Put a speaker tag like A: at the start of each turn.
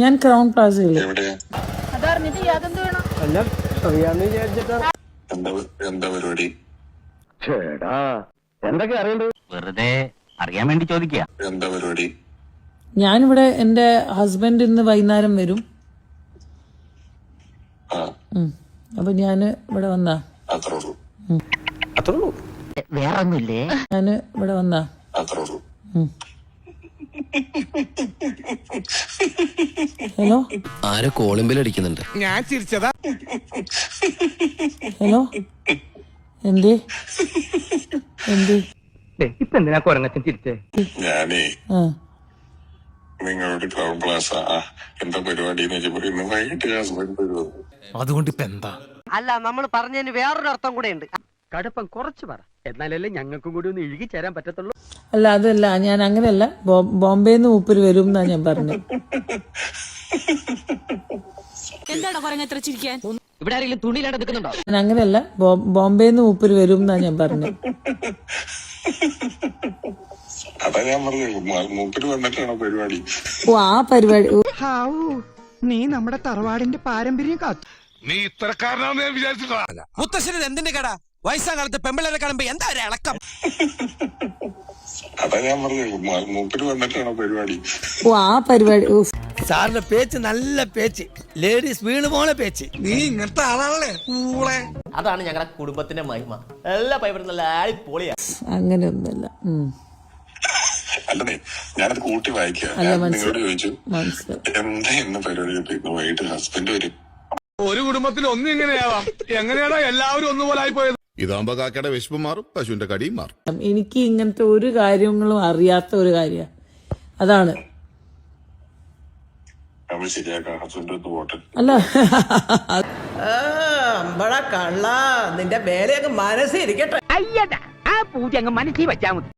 A: ഞാൻ ക്രൗൺ പ്ലാസയില്.
B: വെറുതെ അറിയാൻ വേണ്ടി ചോദിക്കുക.
A: ഞാനിവിടെ എന്റെ ഹസ്ബൻഡ് ഇന്ന് വൈകുന്നേരം വരും. അപ്പൊ ഞാന് ഇവിടെ വന്നാ
B: വേറൊന്നുമില്ലേ?
A: ഞാന് ഇവിടെ വന്നാ ഹലോ
C: ആരോ കോളിംബിൽ അടിക്കുന്നുണ്ട്.
D: ഞാൻ ചിരിച്ചതാ.
A: ഹലോ എന്തേ
B: ഇപ്പൊ എന്തിനാ കൊരങ്ങച്ചൻ ചിരിച്ചേ?
E: ഞാനേ
A: ആ
E: നിങ്ങളോട് ക്രൗൺ പ്ലാസ എന്താ പരിപാടി ഇന്ന് വൈകിട്ട് ഹസ്ബൻഡ് വരുമോ?
D: അതുകൊണ്ട് ഇപ്പൊ എന്താ?
F: അല്ല, നമ്മൾ പറഞ്ഞതിന് വേറൊരു അർത്ഥം കൂടെ ഉണ്ട്.
B: കടുപ്പം കുറച്ച് പറ, എന്നാലല്ലേ ഞങ്ങൾക്കും കൂടി ഒന്ന് ഇഴുകി ചേരാൻ പറ്റത്തുള്ളൂ.
A: അല്ല അതല്ല, ഞാൻ അങ്ങനെയല്ല. ബോംബെന്ന് മൂപ്പര് വരും എന്നാ ഞാൻ പറഞ്ഞത്.
G: എന്താണ് പറഞ്ഞ എത്ര ചിരിക്കാൻ?
B: ഇവിടെ ആരെങ്കിലും തുണിയിലാണ്ട് നിൽക്കുന്നുണ്ടോ?
A: ഞാൻ അങ്ങനെയല്ല. ബോംബെന്ന് മൂപ്പര് വരും എന്നാ ഞാൻ പറഞ്ഞത്.
E: അതാ ഞാൻ പറഞ്ഞത്, മൂപ്പര് വന്നിട്ടാണോ പരിപാടി?
A: ഓ ആ പരിപാടി.
D: നീ നമ്മുടെ തറവാടിന്റെ പാരമ്പര്യം കാത്തു.
E: നീ ഇത്രക്കാരനാന്ന് ഞാൻ വിചാരിച്ചിട്ടാ.
D: മുത്തശ്ശന് എന്തിന്റെ കട? വയസ്സാം കാലത്ത് പെമ്പിള്ളേരെ കാണുമ്പോ എന്താ ഒരു ഇളക്കം?
E: അതാ ഞാൻ പറഞ്ഞത്, മൂപ്പര് വന്നിട്ടാണോ പരിപാടി?
A: ഓ ആ പരിപാടി.
D: സാറിന്റെ പേച്ച് നല്ല പേച്ച്, ലേഡീസ് വീണ് പോണ പേച്ച്. നീ ഇങ്ങനത്തെ ആളാണല്ലേ കൂളെ.
H: അതാണ് ഞങ്ങളുടെ കുടുംബത്തിന്റെ മഹിമ. എല്ലാ പൈപ്പറും നല്ല പൊളിയാ.
A: അങ്ങനെയൊന്നുമല്ല.
E: അല്ലേ, ഞാനത് കൂട്ടി വായിക്കാം. നിങ്ങളോട് ചോദിച്ചു എന്താ ഇന്ന് പരിപാടി? വൈകിട്ട് ഹസ്ബൻഡ് വരും.
D: ഒരു കുടുംബത്തിൽ ഒന്നും ഇങ്ങനെയാവാം. എങ്ങനെയാണോ എല്ലാവരും ഒന്നുപോലെ ആയിപ്പോയത്?
I: ഇതാകുമ്പോ കാക്കയുടെ വിശപ്പ് മാറും, പശുവിന്റെ കടിയും മാറും.
A: എനിക്ക് ഇങ്ങനത്തെ ഒരു കാര്യങ്ങളും അറിയാത്ത ഒരു കാര്യ. അതാണ്.
E: നമ്മൾ ശരിയാക്കാം. ഹസ്ബൻഡ് ഒന്ന് പോട്ടെ.
A: അല്ല
F: കള്ള നിന്റെ വേലയൊക്കെ മനസ്സിരിക്കട്ടെ.
B: അയ്യടാ, ആ പൂജ അങ്ങ് മനസ്സിൽ വെച്ചാ മതി.